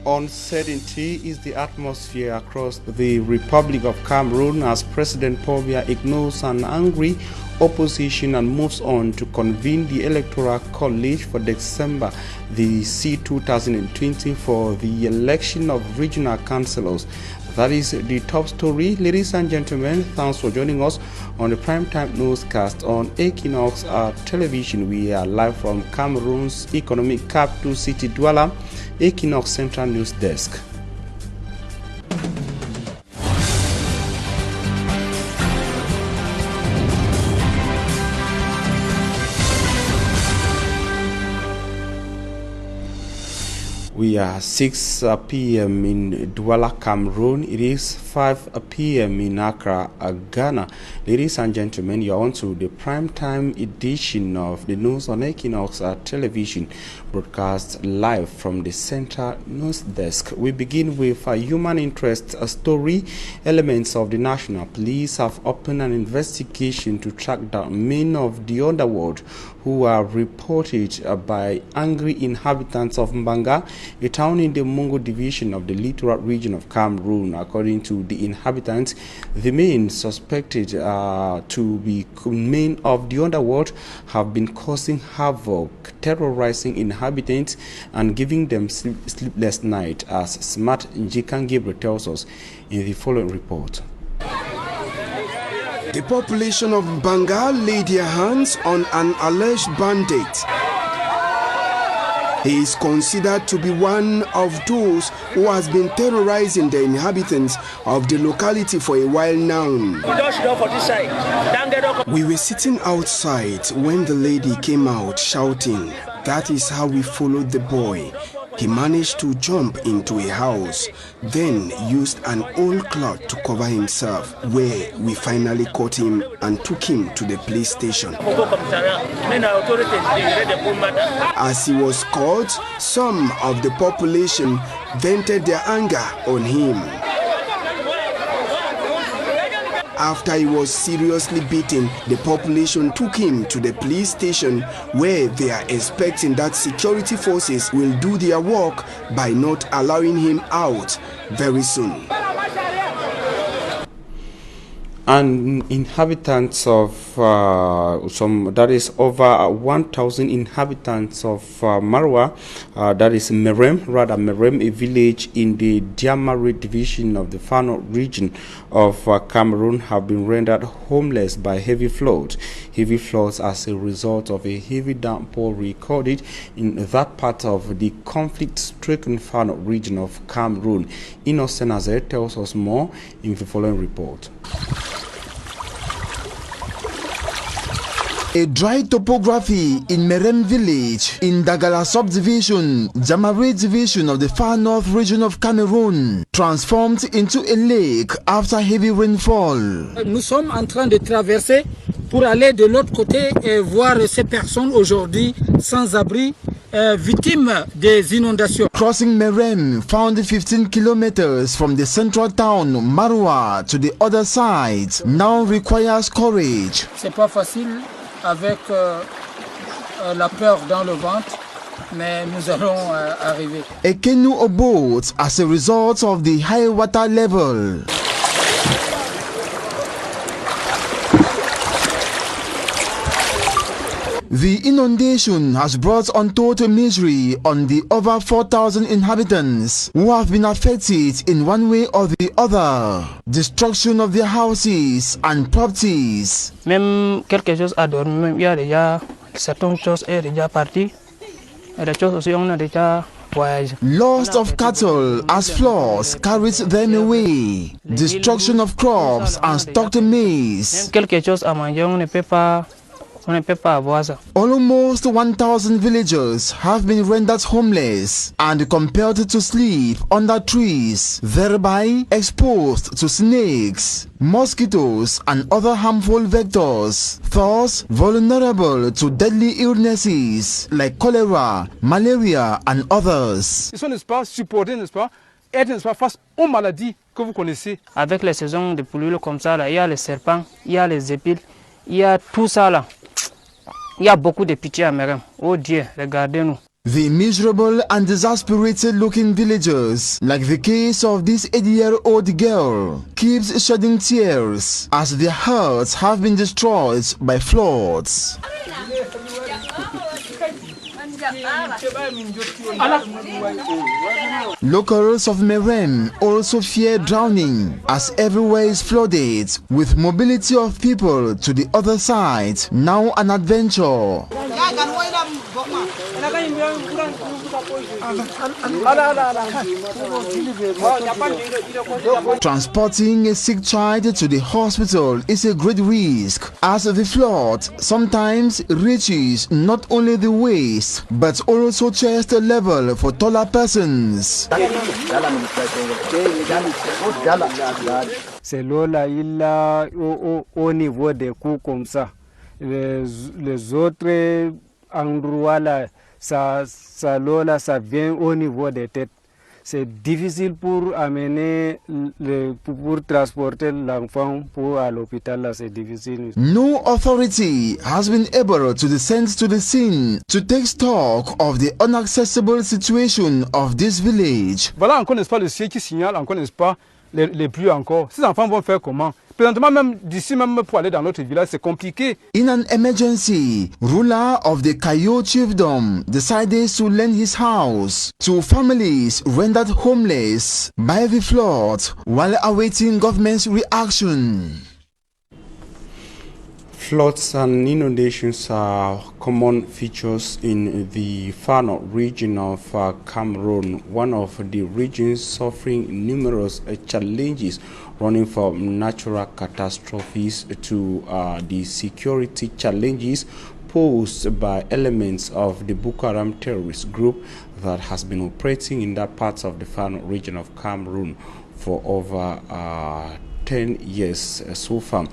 Uncertainty is the atmosphere across the Republic of Cameroon as President Paul Biya ignores an angry opposition and moves on to convene the Electoral College for December the C-2020 for the election of regional councillors. That is the top story. Ladies and gentlemen, thanks for joining us on the primetime newscast on Équinoxe Television. We are live from Cameroon's economic capital city, Douala, Équinoxe Central News Desk. We are 6 p.m. in Douala, Cameroon. It is 5 p.m. in Accra, Ghana. Ladies and gentlemen, you are on to the primetime edition of the news on Équinoxe Television, broadcast live from the Central News Desk. We begin with a human interest story. Elements of the National Police have opened an investigation to track down men of the underworld who are reported by angry inhabitants of Mbanga, a town in the Mungo division of the littoral region of Cameroon. According to the inhabitants, the men suspected to be men of the underworld have been causing havoc, terrorizing inhabitants and giving them sleepless nights, as Smart Njikan Gabriel tells us in the following report. The population of Mbanga laid their hands on an alleged bandit. He is considered to be one of those who has been terrorizing the inhabitants of the locality for a while now. We were sitting outside when the lady came out shouting. That is how we followed the boy. He managed to jump into a house, then used an old cloth to cover himself, where we finally caught him and took him to the police station. As he was caught, some of the population vented their anger on him. After he was seriously beaten, the population took him to the police station, where they are expecting that security forces will do their work by not allowing him out very soon. And inhabitants of that is over 1,000 inhabitants of Marwa, that is Merem, a village in the Diamari division of the Fano region of Cameroon, have been rendered homeless by heavy floods. Heavy floods as a result of a heavy downpour recorded in that part of the conflict-stricken Fano region of Cameroon. Innocent Azer tells us more in the following report. A dry topography in Merem village in Dagala subdivision, Jamari division of the far north region of Cameroon, transformed into a lake after heavy rainfall. Nous sommes en train de traverser pour aller de l'autre côté et voir ces personnes aujourd'hui sans abri, victimes des inondations. Crossing Merem, found 15 kilometers from the central town Marwa to the other side, now requires courage. C'est pas facile avec la peur dans le ventre, mais nous allons arriver. A canoe boat as a result of the high water level. The inundation has brought untold misery on the over 4,000 inhabitants who have been affected in one way or the other. Destruction of their houses and properties. Même quelque chose à dormir, même il y a déjà certaines choses est déjà parti, et des choses aussi on a déjà voyagé. Loss of cattle as floods carried them away. Destruction of crops and stocked maize. Même quelque chose à manger, on ne peut pas avoir ça. Almost 1,000 villagers have been rendered homeless and compelled to sleep under trees, thereby exposed to snakes, mosquitoes and other harmful vectors, thus vulnerable to deadly illnesses like cholera, malaria and others. Ils sont, n'est-ce pas, supportés, n'est-ce pas, être, n'est-ce pas, face aux maladies que vous connaissez. Avec les saisons de pluie comme ça, là, il y a les serpents, il y a les épines, il y a tout ça là. Il y a beaucoup de pitié à Merem. Oh Dieu, regardez-nous. The miserable and exasperated looking villagers, like the case of this 80-year-old girl, keeps shedding tears as their hearts have been destroyed by floods. Locals of Merem also fear drowning as everywhere is flooded, with mobility of people to the other side now an adventure. Transporting a sick child to the hospital is a great risk, as the flood sometimes reaches not only the waist but also chest level for taller persons. C'est l'eau là, il a au niveau des coups comme ça. Les autres endroits là, ça vient au niveau des têtes. C'est difficile pour amener, pour transporter l'enfant à l'hôpital, là, c'est difficile. No authority has been able to descend to the scene to take stock of the inaccessible situation of this village. Voilà encore, n'est-ce pas, le ciel qui signale, encore, n'est-ce pas, les pluies encore. Ces enfants vont faire comment? Présentement, même d'ici, même pour aller dans notre village, c'est compliqué. In an emergency, ruler of the Kayo chiefdom decided to lend his house to families rendered homeless by the flood while awaiting government's reaction. Floods and inundations are common features in the far north region of Cameroon, one of the regions suffering numerous challenges running from natural catastrophes to the security challenges posed by elements of the Boko Haram terrorist group that has been operating in that part of the far north region of Cameroon for over 10 years so far.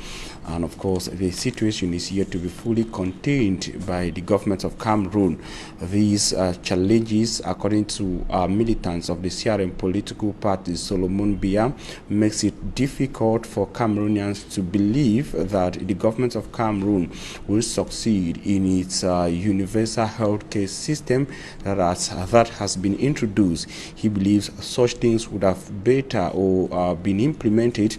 And of course, the situation is yet to be fully contained by the government of Cameroon. These challenges, according to militants of the CRM political party, Solomon Biya, makes it difficult for Cameroonians to believe that the government of Cameroon will succeed in its universal healthcare system that has been introduced. He believes such things would have better or been implemented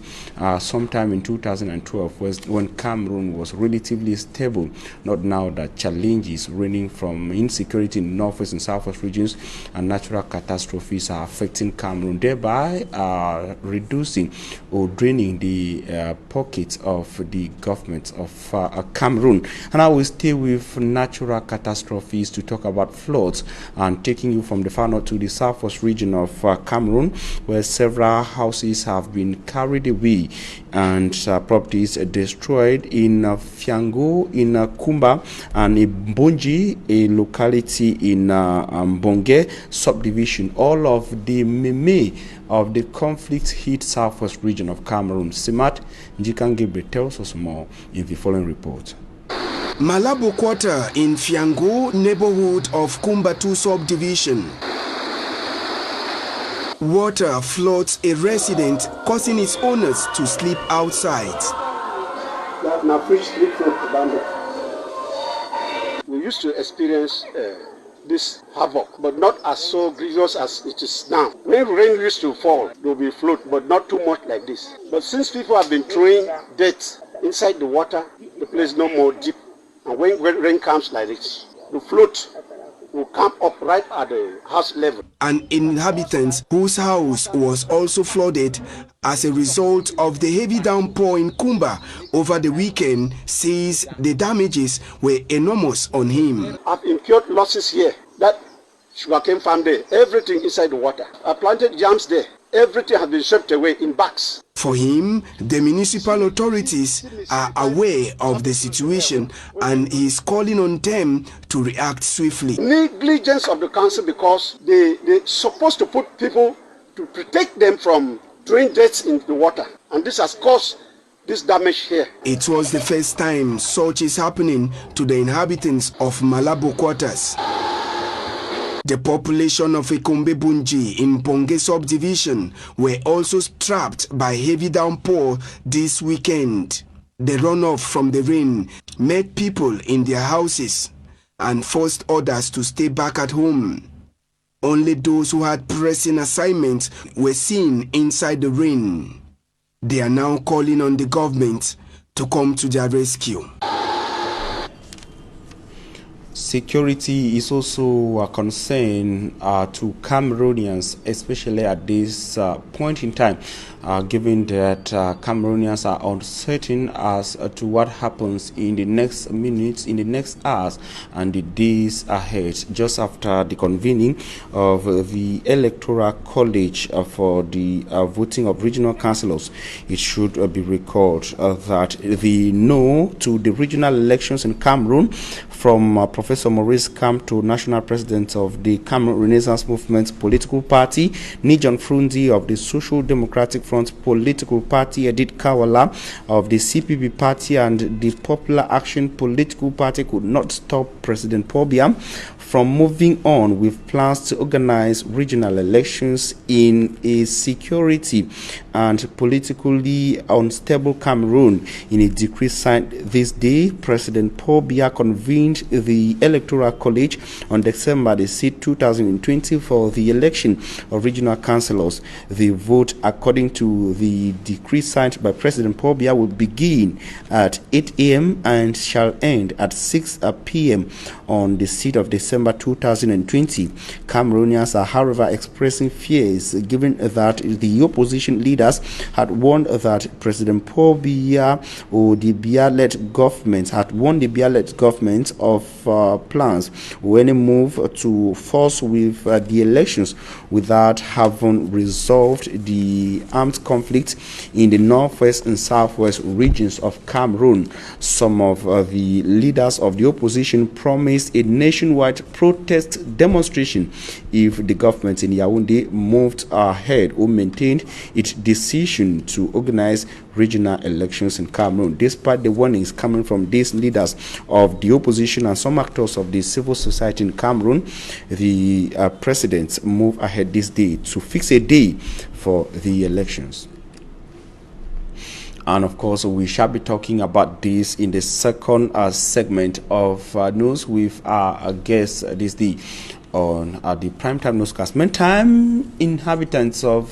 sometime in 2012, when Cameroon was relatively stable, not now that challenges ranging from insecurity in northwest and southwest regions and natural catastrophes are affecting Cameroon, thereby reducing or draining the pockets of the government of Cameroon. And I will stay with natural catastrophes to talk about floods, and taking you from the far north to the southwest region of Cameroon, where several houses have been carried away and properties destroyed in Fiango, in Kumba, and Mbonji, a locality in Mbonge subdivision. All of the meme of the conflict-hit southwest region of Cameroon. Simat Njikangebe tells us more in the following report. Malabo Quarter in Fiango neighborhood of Kumba 2 subdivision. Water floods a resident, causing its owners to sleep outside. We used to experience this havoc, but not as so grievous as it is now. When rain used to fall, there will be flood, but not too much like this. But since people have been throwing dirt inside the water, the place is no more deep. And when rain comes like this, the float will come up right at the house level. An inhabitant whose house was also flooded as a result of the heavy downpour in Kumba over the weekend says the damages were enormous on him. I've incurred losses here. That sugarcane farm there, everything inside the water. I planted yams there. Everything has been swept away in bags. For him, the municipal authorities are aware of the situation and he is calling on them to react swiftly. Negligence of the council, because they're supposed to put people to protect them from throwing dirt into the water. And this has caused this damage here. It was the first time such is happening to the inhabitants of Malabo Quarters. The population of Ekombe Bunji in Bonge subdivision were also strapped by heavy downpour this weekend. The runoff from the rain met people in their houses and forced others to stay back at home. Only those who had pressing assignments were seen inside the rain. They are now calling on the government to come to their rescue. Security is also a concern to Cameroonians, especially at this point in time, given that Cameroonians are uncertain as to what happens in the next minutes, in the next hours, and the days ahead. Just after the convening of the Electoral College for the voting of regional councillors, it should be recalled that the no to the regional elections in Cameroon from Professor Maurice Kamto, National President of the Cameroon Renaissance Movement political party, Nijon Frundi of the Social Democratic Front political party, Edith Kawala of the CPP party, and the Popular Action political party could not stop President Paul Biya from moving on with plans to organize regional elections in a security and politically unstable Cameroon. In a decree signed this day, President Paul Biya convened the Electoral College on December 6, 2020 for the election of regional councillors. The vote, according to the decree signed by President Paul Biya, will begin at 8 a.m. and shall end at 6 p.m. on the 6th of December 2020. Cameroonians are, however, expressing fears given that the opposition leaders had warned that President Paul Biya or the Biya-led government had warned the Biya-led government of plans when they move to force with the elections without having resolved the armed conflict in the northwest and southwest regions of Cameroon. Some of the leaders of the opposition promised a nationwide protest demonstration if the government in Yaoundé moved ahead or maintained its decision to organize regional elections in Cameroon. Despite the warnings coming from these leaders of the opposition and some actors of the civil society in Cameroon, the president moved ahead this day to fix a day for the elections. And of course, we shall be talking about this in the second segment of news with our guest this day on the primetime newscast. Meantime, inhabitants of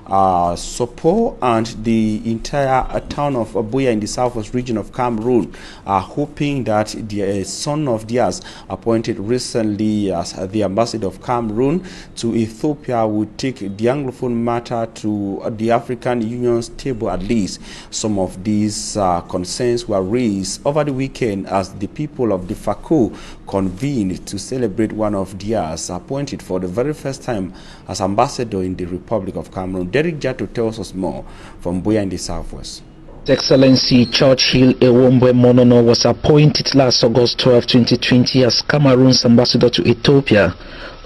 Sopo and the entire town of Abuya in the southwest region of Cameroon are hoping that the son of theirs, appointed recently as the ambassador of Cameroon to Ethiopia, would take the Anglophone matter to the African Union's table at least. Some of these concerns were raised over the weekend as the people of the FACO convened to celebrate one of theirs appointed for the very first time as ambassador in the Republic of Cameroon. Derek Jato tells us more from Buya in the southwest. His Excellency Churchill Ewombwe Monono was appointed last August 12, 2020 as Cameroon's ambassador to Ethiopia,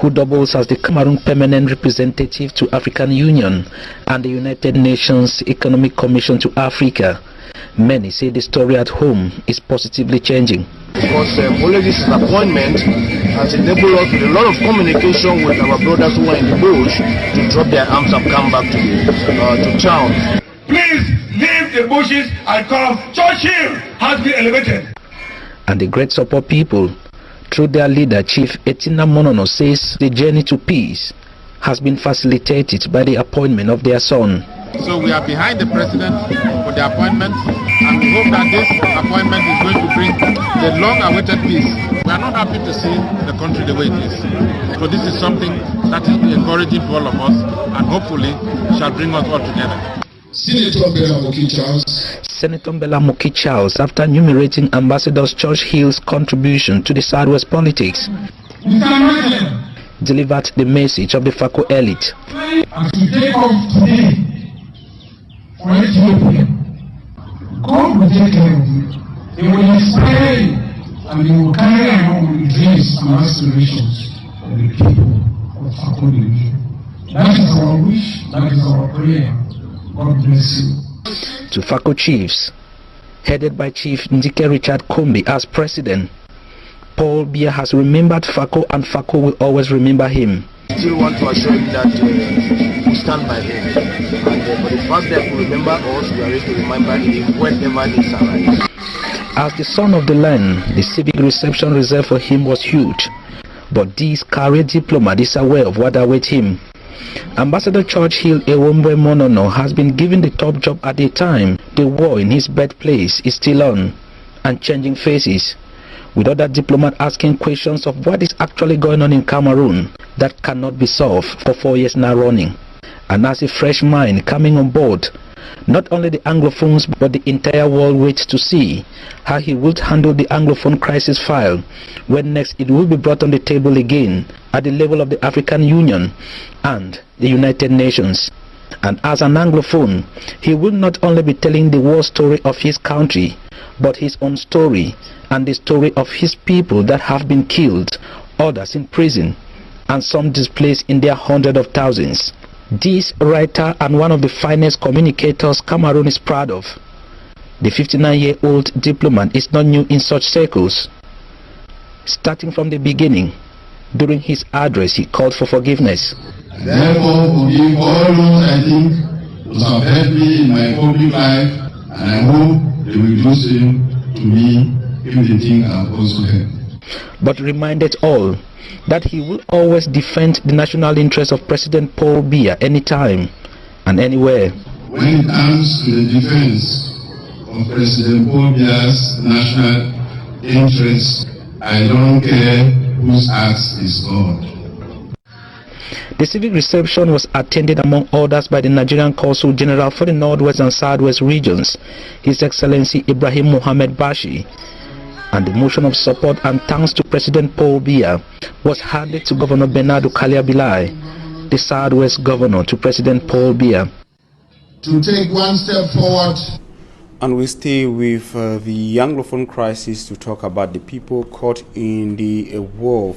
who doubles as the Cameroon permanent representative to African Union and the United Nations Economic Commission to Africa. Many say the story at home is positively changing. Because only this appointment has enabled us with a lot of communication with our brothers who are in the bush to drop their arms and come back to town. Please leave the bushes and come. Churchill has been elevated. And the great support people, through their leader, Chief Etina Monono, says the journey to peace has been facilitated by the appointment of their son. So we are behind the president for the appointment, and we hope that this appointment is going to bring the long-awaited peace. We are not happy to see the country the way it is. So this is something that is encouraging for all of us, and hopefully shall bring us all together. Senator Mbela Moki Charles, after enumerating Ambassador Churchill's contribution to the Southwest politics, delivered the message of the FACO elite. As we take off today for Ethiopia, God will take care of you. He will inspire you, and He will carry along the dreams and aspirations of the people of FACO Division. That is our wish, that is our prayer. God bless you. To FACO chiefs, headed by Chief Ndike Richard Kombi as president, Paul Biya has remembered FACO, and FACO will always remember him. I still want to assure him that we stand by him. And for the fact that we remember us, we are ready to remember him whenever he arrives. As the son of the land, the civic reception reserved for him was huge. But this career diplomat is aware of what awaits him. Ambassador Churchill Ewombe Monono has been given the top job at a time the war in his birthplace is still on and changing faces, with other diplomats asking questions of what is actually going on in Cameroon that cannot be solved for 4 years now running. And as a fresh mind coming on board, not only the Anglophones but the entire world waits to see how he will handle the Anglophone crisis file when next it will be brought on the table again at the level of the African Union and the United Nations. And as an Anglophone, he will not only be telling the war story of his country, but his own story and the story of his people that have been killed, others in prison, and some displaced in their hundreds of thousands. This writer and one of the finest communicators Cameroon is proud of. The 59-year-old diplomat is not new in such circles. Starting from the beginning, during his address he called for forgiveness. Therefore, forgive all those I think who have helped me in my public life, and I hope they will do same to me if they think I have also helped. But reminded all that he will always defend the national interest of President Paul Biya anytime and anywhere. When it comes to the defense of President Paul Biya's national interest, I don't care whose axe is God. The civic reception was attended among others by the Nigerian Consul General for the Northwest and Southwest regions, His Excellency Ibrahim Mohammed Bashi, and the motion of support and thanks to President Paul Biya was handed to Governor Bernardo Kaliabilai, the Southwest Governor to President Paul Biya. To take one step forward. And we stay with the Anglophone crisis to talk about the people caught in the war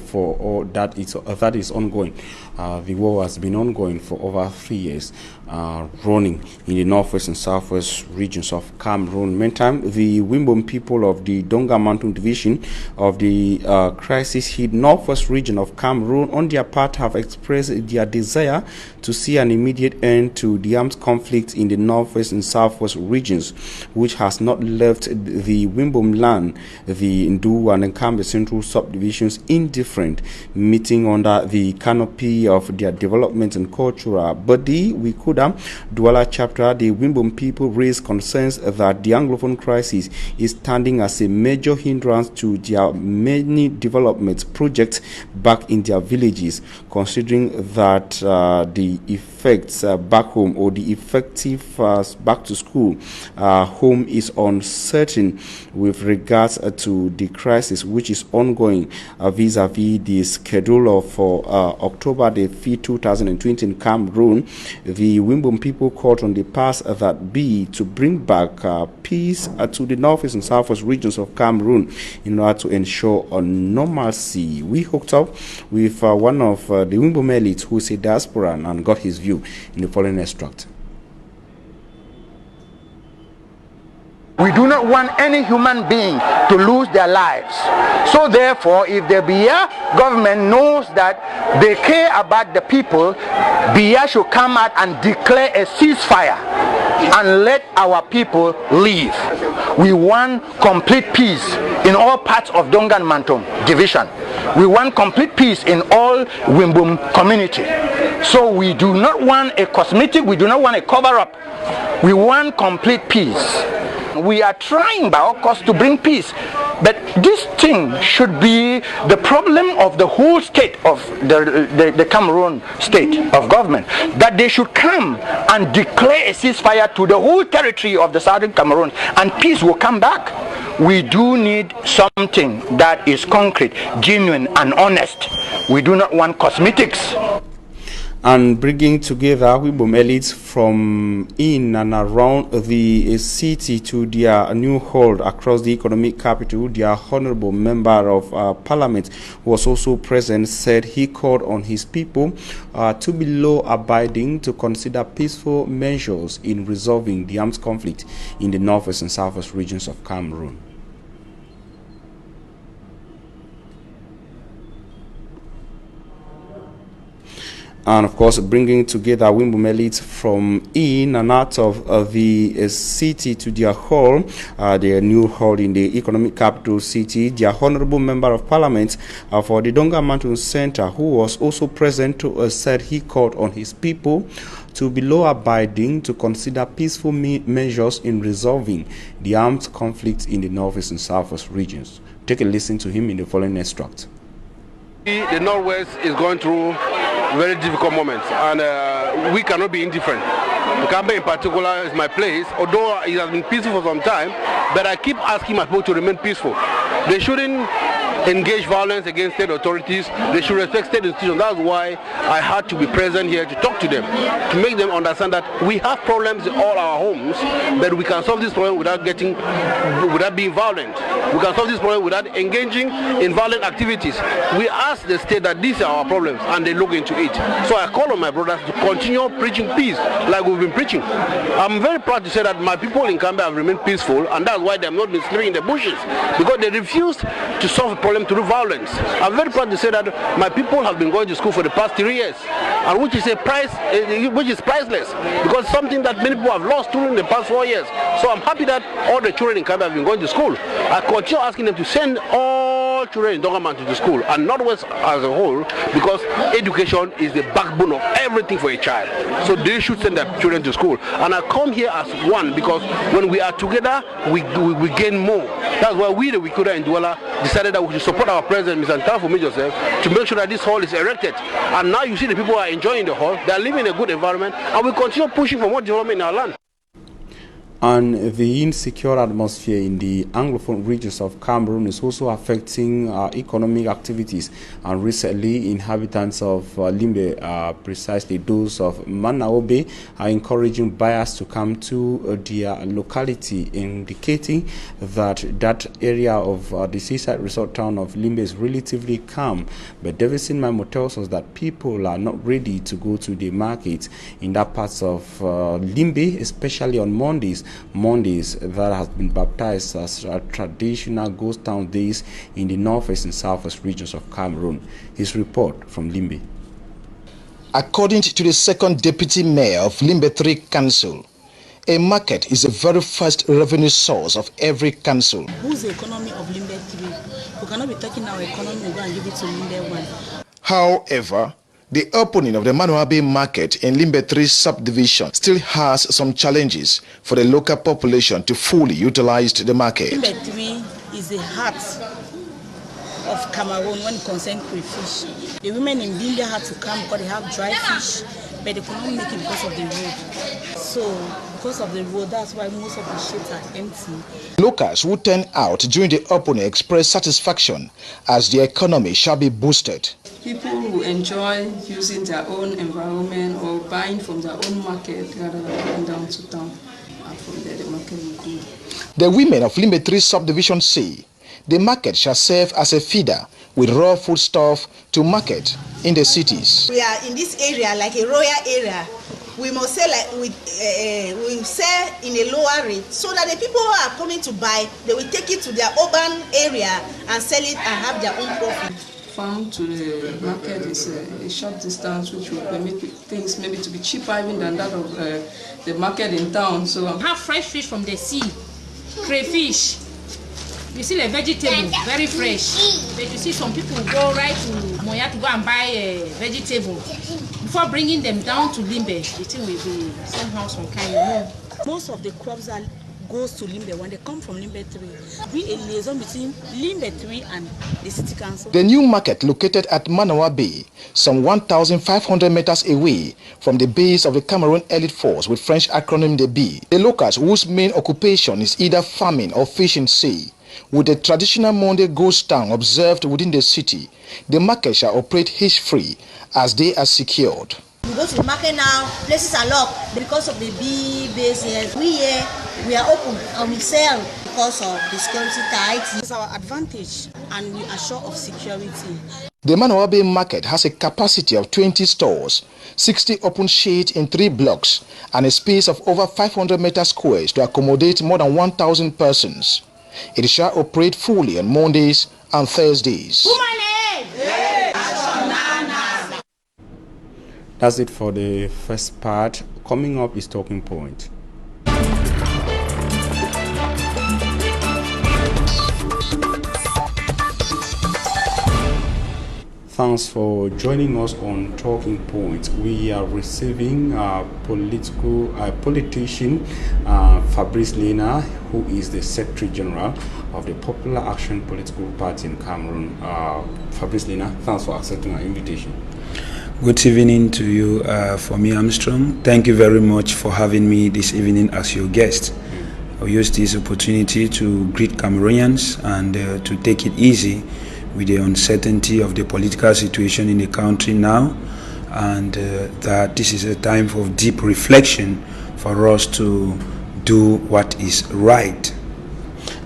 that is ongoing. The war has been ongoing for over 3 years, running in the northwest and southwest regions of Cameroon. Meantime, the Wimbom people of the Donga Mountain Division of the crisis-hit northwest region of Cameroon, on their part, have expressed their desire to see an immediate end to the armed conflict in the northwest and southwest regions, which has not left the Wimbom land, the Ndu and Nkambe Central subdivisions indifferent, meeting under the canopy of their development and cultural body, Wikuda Douala chapter. The Wimbom people raised concerns that the Anglophone crisis is standing as a major hindrance to their many development projects back in their villages, considering that the effects back home, or the effective back to school home, is uncertain with regards to the crisis which is ongoing vis-a-vis the schedule for October the 5th, 2020 in Cameroon. The Wimbom people called on the powers that be to bring back peace to the northwest and southwest regions of Cameroon in order to ensure a normalcy. We hooked up with one of the Wimbom elites who is a diasporan and got his view in the following extract. We do not want any human being to lose their lives. So therefore, if the Biya government knows that they care about the people, Biya should come out and declare a ceasefire and let our people leave. We want complete peace in all parts of Dongan Manton division. We want complete peace in all Wimbom community. So we do not want a cosmetic, we do not want a cover-up. We want complete peace. We are trying by all costs to bring peace, but this thing should be the problem of the whole state of the Cameroon state of government, that they should come and declare a ceasefire to the whole territory of the southern Cameroon, and peace will come back. We do need something that is concrete, genuine and honest. We do not want cosmetics. And bringing together Wimbom elites from in and around the city to their new hold across the economic capital, their honorable member of parliament was also present, said he called on his people to be law-abiding, to consider peaceful measures in resolving the armed conflict in the northwest and southwest regions of Cameroon. And of course, bringing together Wimbum elites from in and out of the city to their hall, their new hall in the economic capital city. Their honorable member of parliament for the Donga Mountain Center, who was also present, said he called on his people to be law-abiding, to consider peaceful measures in resolving the armed conflict in the northeast and southwest regions. Take a listen to him in the following extract. The Northwest is going through very difficult moments, and we cannot be indifferent. Mukambe in particular is my place, although it has been peaceful for some time, but I keep asking my people to remain peaceful. They shouldn't engage violence against state authorities. They should respect state institutions. That's why I had to be present here to talk to them, to make them understand that we have problems in all our homes, but we can solve this problem without being violent. We can solve this problem without engaging in violent activities. We ask the state that these are our problems, and they look into it. So I call on my brothers to continue preaching peace like we've been preaching. I'm very proud to say that my people in Kambé have remained peaceful, and that's why they have not been sleeping in the bushes, because they refused to solve a problem through violence. I'm very proud to say that my people have been going to school for the past 3 years, and which is priceless, because something that many people have lost during the past 4 years. So I'm happy that all the children in Kambé have been going to school. I continue asking them to send all children in Dongaman to the school, and Northwest as a whole, because education is the backbone of everything for a child. So they should send their children to school. And I come here as one, because when we are together, we gain more. That's why we, the Wikuda and Douala, decided that we should support our president, Mr. Ntafu Joseph, to make sure that this hall is erected. And now you see the people are enjoying the hall, they are living in a good environment, and we continue pushing for more development in our land. And the insecure atmosphere in the Anglophone regions of Cameroon is also affecting economic activities. And recently, inhabitants of Limbe, precisely those of Manaobe, are encouraging buyers to come to their locality, indicating that that area of the seaside resort town of Limbe is relatively calm. But Davidson Mamo tells us that people are not ready to go to the market in that parts of Limbe, especially on Mondays that has been baptized as traditional ghost town days in the northwest and southwest regions of Cameroon. His report from Limbe. According to the second deputy mayor of Limbe 3 Council, a market is the very first revenue source of every council. Who's the economy of Limbe 3? We cannot be taking our economy and go and give it to Limbe 1. However, the opening of the Manuabe market in Limbe 3 subdivision still has some challenges for the local population to fully utilize the market. Limbe 3 is the heart of Cameroon when it concerns crayfish. The women in Limbe had to come because they have dry fish, but they could not make it because of the road. So, because of the road, that's why most of the sheds are empty. Locals who turn out during the opening express satisfaction as the economy shall be boosted. People who enjoy using their own environment or buying from their own market rather than going down to town, and from there the market will go. The women of Limbe 3 subdivision say the market shall serve as a feeder with raw foodstuff to market in the cities. We are in this area like a royal area. We must sell we sell in a lower rate so that the people who are coming to buy, they will take it to their urban area and sell it and have their own profit. Farm to the market is a short distance, which will permit things maybe to be cheaper even than that of the market in town. So have fresh fish from the sea, crayfish. You see the vegetable, very fresh. But you see some people go right to Moya to go and buy a vegetable. Before bringing them down to Limbe, the thing will be somehow some kind of. Most of the crops are goes to Limbe when they come from Limbe 3. Be a liaison between Limbe 3 and the city council. The new market located at Manawa Bay, some 1,500 meters away from the base of the Cameroon Elite Force with French acronym the B. The locals whose main occupation is either farming or fishing say, with the traditional Monday ghost town observed within the city, the market shall operate hitch-free as they are secured. We go to the market now, places are locked because of the bee base here. We are open and we sell because of the security tight. It's our advantage and we are sure of security. The Manawabe market has a capacity of 20 stores, 60 open shades in 3 blocks, and a space of over 500 meter squares to accommodate more than 1,000 persons. It shall operate fully on Mondays and Thursdays. That's it for the first part. Coming up is Talking Point. Thanks for joining us on Talking Point. We are receiving politician Fabrice Lena, who is the Secretary General of the Popular Action Political Party in Cameroon. Fabrice Lena, thanks for accepting our invitation. Good evening to you, for me, Armstrong. Thank you very much for having me this evening as your guest. I'll use this opportunity to greet Cameroonians and to take it easy with the uncertainty of the political situation in the country now, and that this is a time for deep reflection for us to do what is right.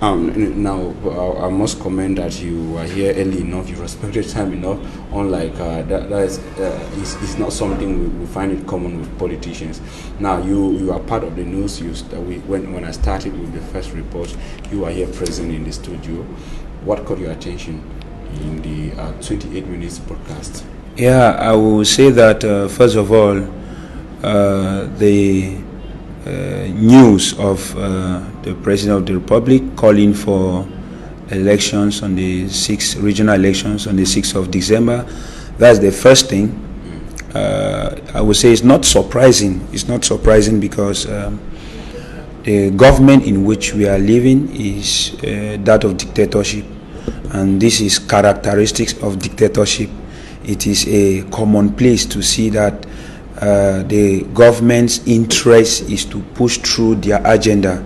Now, I must comment that you are here early enough, you respected time enough, unlike that is not something we find it common with politicians. Now, you are part of the news. When I started with the first report, you are here present in the studio. What caught your attention in the 28 minutes broadcast? Yeah, I will say that first of all, the news of the President of the Republic calling for elections on the 6th regional elections on the 6th of December. That's the first thing. I would say it's not surprising. It's not surprising because the government in which we are living is that of dictatorship. And this is characteristics of dictatorship. It is a commonplace to see that the government's interest is to push through their agenda.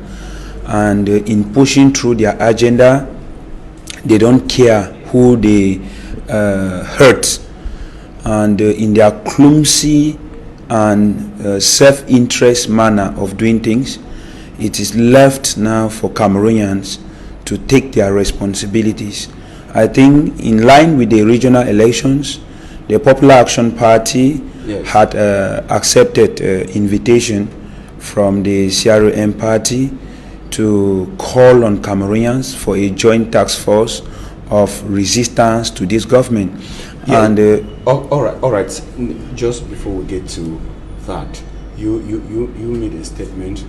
And in pushing through their agenda, they don't care who they hurt. And in their clumsy and self-interest manner of doing things, it is left now for Cameroonians to take their responsibilities. I think in line with the regional elections, the Popular Action Party had accepted invitation from the CRM party to call on Cameroonians for a joint task force of resistance to this government. Yeah. And all right. Just before we get to that, you made a statement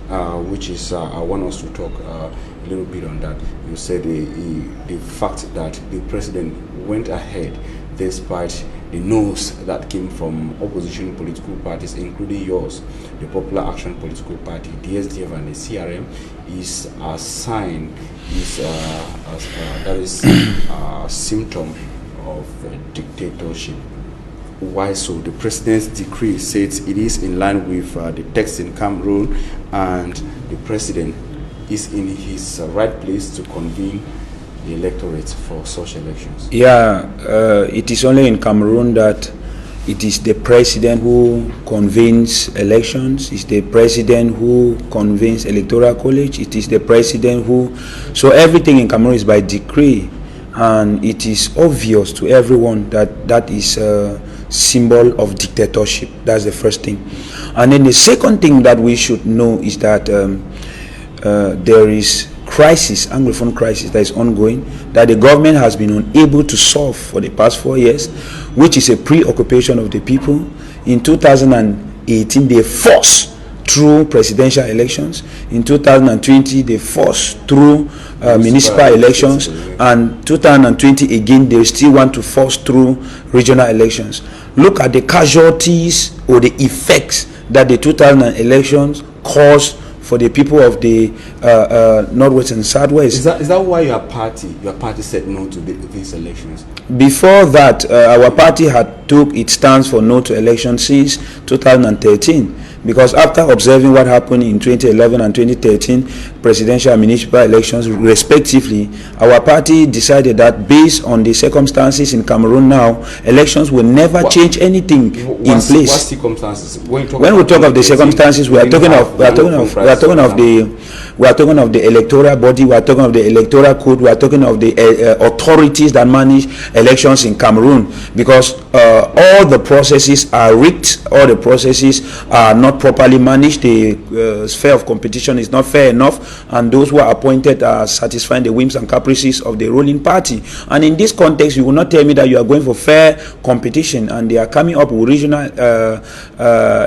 which is I want us to talk a little bit on that. You said the fact that the president went ahead despite the no's that came from opposition political parties, including yours, the Popular Action Political Party, the SDF and the CRM, is a sign, that is a symptom of dictatorship. Why so? The president's decree says it is in line with the text in Cameroon, and the president is in his right place to convene the electorate for such elections. Yeah, it is only in Cameroon that it is the president who convenes elections. It's the president who convenes electoral college. It is the president who. So everything in Cameroon is by decree, and it is obvious to everyone that that is a symbol of dictatorship. That's the first thing. And then the second thing that we should know is that there is crisis, Anglophone crisis, that is ongoing, that the government has been unable to solve for the past 4 years, which is a preoccupation of the people. In 2018, they forced through presidential elections. In 2020, they forced through municipal elections. And 2020, again, they still want to force through regional elections. Look at the casualties or the effects that the 2000 elections caused for the people of the Northwest and Southwest. Is that why your party said no to these elections? Before that, our party had took its stance for no to elections since 2013, because after observing what happened in 2011 and 2013 presidential and municipal elections respectively, our party decided that based on the circumstances in Cameroon now, elections will never change anything in place. What circumstances? When we talk of the circumstances, we are talking of the electoral body, we are talking of the electoral code, we are talking of the authorities that manage elections in Cameroon, because all the processes are rigged, all the processes are not properly managed, the sphere of competition is not fair enough, and those who are appointed are satisfying the whims and caprices of the ruling party. And in this context, you will not tell me that you are going for fair competition and they are coming up with regional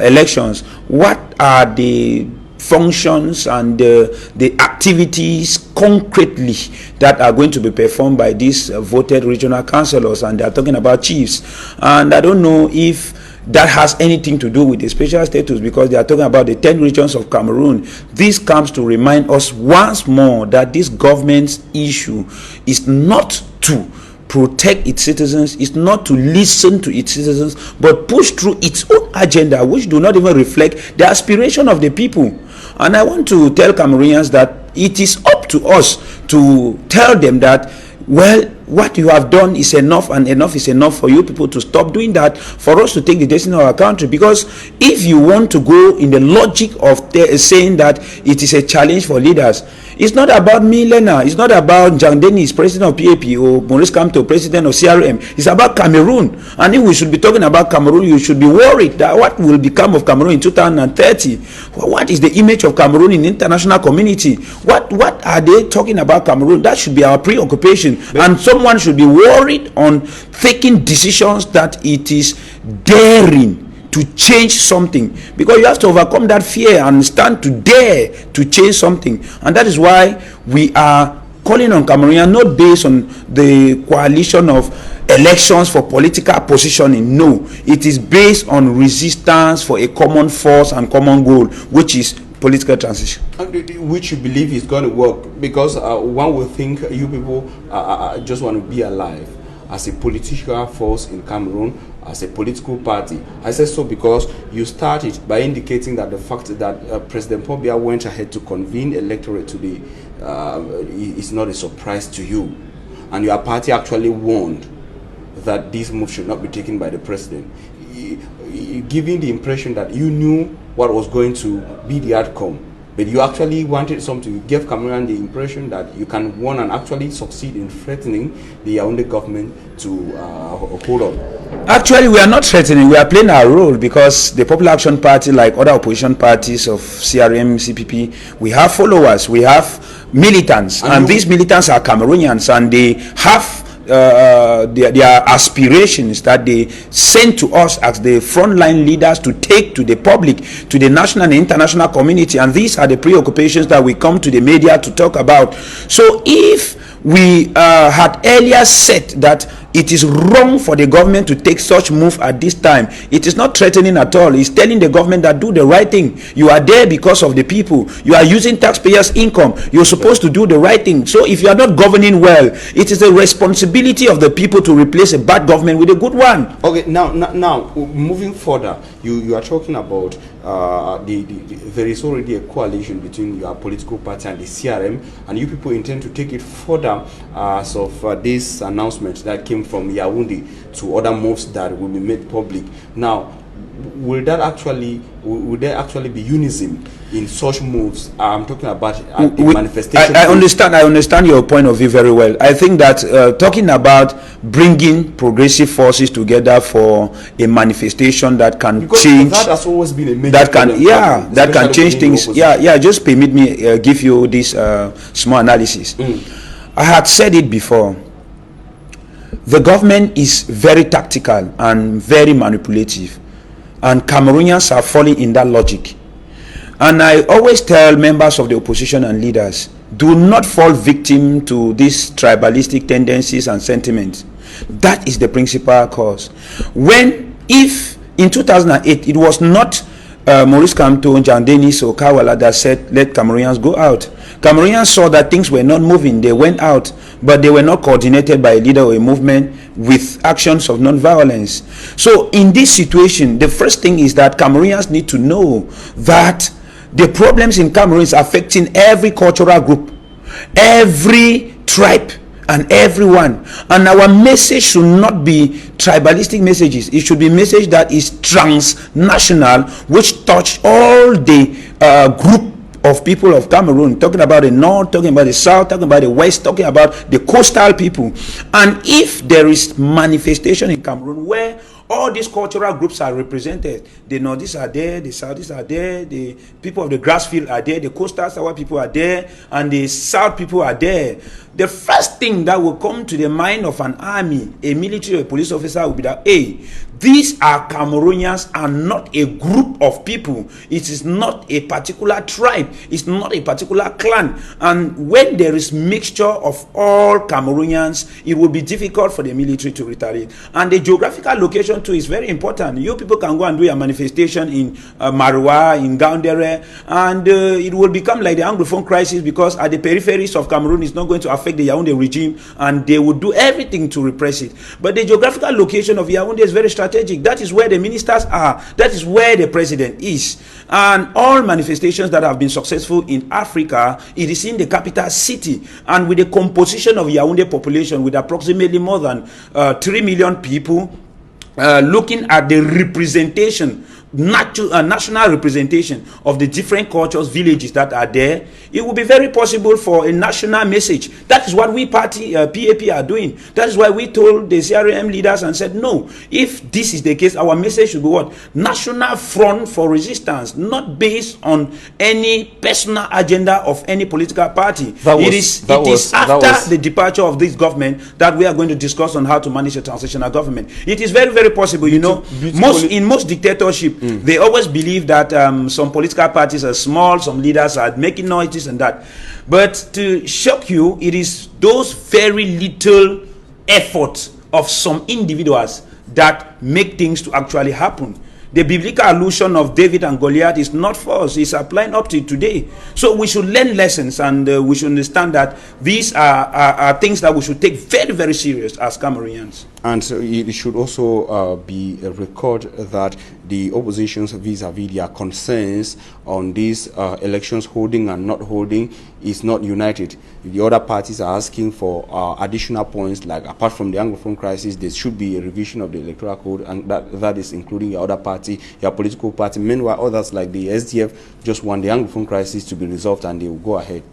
elections. What are the functions and the activities concretely that are going to be performed by these voted regional councillors? And they are talking about chiefs, and I don't know if that has anything to do with the special status, because they are talking about the 10 regions of Cameroon. This comes to remind us once more that this government's issue is not to protect its citizens, is not to listen to its citizens, but push through its own agenda, which do not even reflect the aspiration of the people. And I want to tell Cameroonians that it is up to us to tell them that, well, what you have done is enough, and enough is enough for you people to stop doing that, for us to take the destiny of our country. Because if you want to go in the logic of saying that it is a challenge for leaders, it's not about me, Lena. It's not about Jean Denis, president of PAP, or Maurice Kamto, president of CRM. It's about Cameroon. And if we should be talking about Cameroon, you should be worried that what will become of Cameroon in 2030. What is the image of Cameroon in the international community? What are they talking about Cameroon? That should be our preoccupation. And someone should be worried on taking decisions that it is daring to change something, because you have to overcome that fear and stand to dare to change something. And that is why we are calling on Cameroonians, not based on the coalition of elections for political positioning. No, it is based on resistance for a common force and common goal, which is political transition. Which you believe is going to work, because one will think you people just want to be alive as a political force in Cameroon, as a political party. I say so because you started by indicating that the fact that President Paul Biya went ahead to convene electorate today is not a surprise to you, and your party actually warned that this move should not be taken by the president, giving the impression that you knew what was going to be the outcome, but you actually wanted something. You gave Cameroon the impression that you can warn and actually succeed in threatening the Yaoundé government to hold on. Actually, we are not threatening. We are playing our role, because the Popular Action Party, like other opposition parties of CRM, CPP, we have followers, we have militants, and these militants are Cameroonians, and they have their aspirations that they send to us as the frontline leaders to take to the public, to the national and international community. And these are the preoccupations that we come to the media to talk about. So if we had earlier said that it is wrong for the government to take such move at this time, it is not threatening at all. It's telling the government that do the right thing. You are there because of the people. You are using taxpayers' income. You're supposed to do the right thing. So if you are not governing well, it is the responsibility of the people to replace a bad government with a good one. Okay, now moving further, you are talking about there is already a coalition between your political party and the CRM, and you people intend to take it further as of this announcement that came from Yaoundé to other moves that will be made public. Now, will there actually be unison in such moves? I'm talking about the manifestation. I understand your point of view very well. I think that talking about bringing progressive forces together for a manifestation that can change, that has always been a major that can change things. Just permit me give you this small analysis. I had said it before. The government is very tactical and very manipulative, and Cameroonians are falling in that logic. And I always tell members of the opposition and leaders, do not fall victim to these tribalistic tendencies and sentiments. That is the principal cause. If in 2008 it was not Maurice Kamto, Jean Denis or Kawala that said let Cameroonians go out, Cameroonians saw that things were not moving, they went out, but they were not coordinated by a leader or a movement with actions of non-violence. So in this situation, the first thing is that Cameroonians need to know that the problems in Cameroon is affecting every cultural group, every tribe, and everyone. And our message should not be tribalistic messages. It should be a message that is transnational, which touch all the group of people of Cameroon, talking about the north, talking about the south, talking about the west, talking about the coastal people. And if there is manifestation in Cameroon where all these cultural groups are represented. The Northeast are there, the Southeast are there, the people of the Grassfield are there, the Coastal Sour people are there, and the South people are there. The first thing that will come to the mind of an army, a military or a police officer will be that, hey, these are Cameroonians and not a group of people. It is not a particular tribe. It's not a particular clan. And when there is mixture of all Cameroonians, it will be difficult for the military to retaliate. And the geographical location too is very important. You people can go and do a manifestation in Maroua, in Gaoundéré, and it will become like the Anglophone crisis, because at the peripheries of Cameroon it's not going to affect the Yaoundé regime, and they will do everything to repress it. But the geographical location of Yaoundé is very strategic. That is where the ministers are. That is where the president is. And all manifestations that have been successful in Africa, it is in the capital city. And with the composition of Yaoundé population, with approximately more than 3 million people, looking at the representation, national representation of the different cultures, villages that are there, it will be very possible for a national message. That is what we party PAP are doing. That is why we told the CRM leaders and said, no, if this is the case, our message should be what? National front for resistance, not based on any personal agenda of any political party. It is after the departure of this government that we are going to discuss on how to manage a transitional government. It is very, very possible. You know, in most dictatorship, they always believe that some political parties are small, some leaders are making noises and that. But to shock you, it is those very little efforts of some individuals that make things to actually happen. The biblical allusion of David and Goliath is not false. It's applying up to today. So we should learn lessons, and we should understand that these are things that we should take very, very serious as Cameroonians. And so it should also be a record that the opposition's vis-a-vis their concerns on these elections holding and not holding is not united. The other parties are asking for additional points, like apart from the Anglophone crisis, there should be a revision of the electoral code, and that is including your other party, your political party. Meanwhile, others like the SDF just want the Anglophone crisis to be resolved and they will go ahead.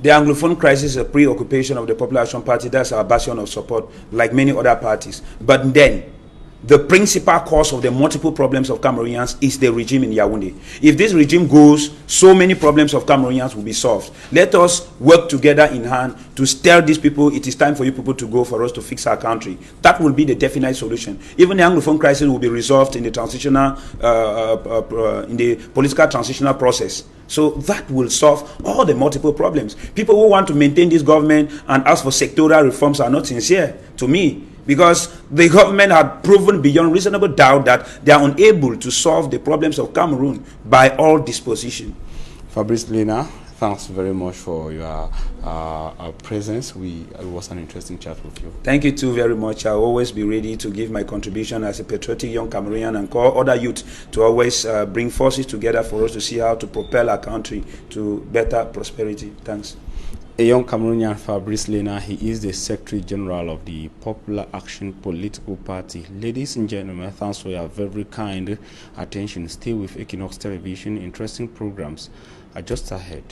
The Anglophone crisis is a preoccupation of the Popular Action Party. That's our bastion of support, like many other parties. But then, the principal cause of the multiple problems of Cameroonians is the regime in Yaoundé. If this regime goes, so many problems of Cameroonians will be solved. Let us work together in hand to tell these people it is time for you people to go, for us to fix our country. That will be the definite solution. Even the Anglophone crisis will be resolved in the transitional, in the political transitional process. So that will solve all the multiple problems. People who want to maintain this government and ask for sectoral reforms are not sincere to me, because the government had proven beyond reasonable doubt that they are unable to solve the problems of Cameroon by all disposition. Fabrice Lena, thanks very much for your presence. It was an interesting chat with you. Thank you too very much. I'll always be ready to give my contribution as a patriotic young Cameroonian, and call other youth to always bring forces together for us to see how to propel our country to better prosperity. Thanks. A young Cameroonian, Fabrice Lena, he is the Secretary General of the Popular Action Political Party. Ladies and gentlemen, thanks for your very kind attention. Stay with Équinoxe Television. Interesting programs are just ahead.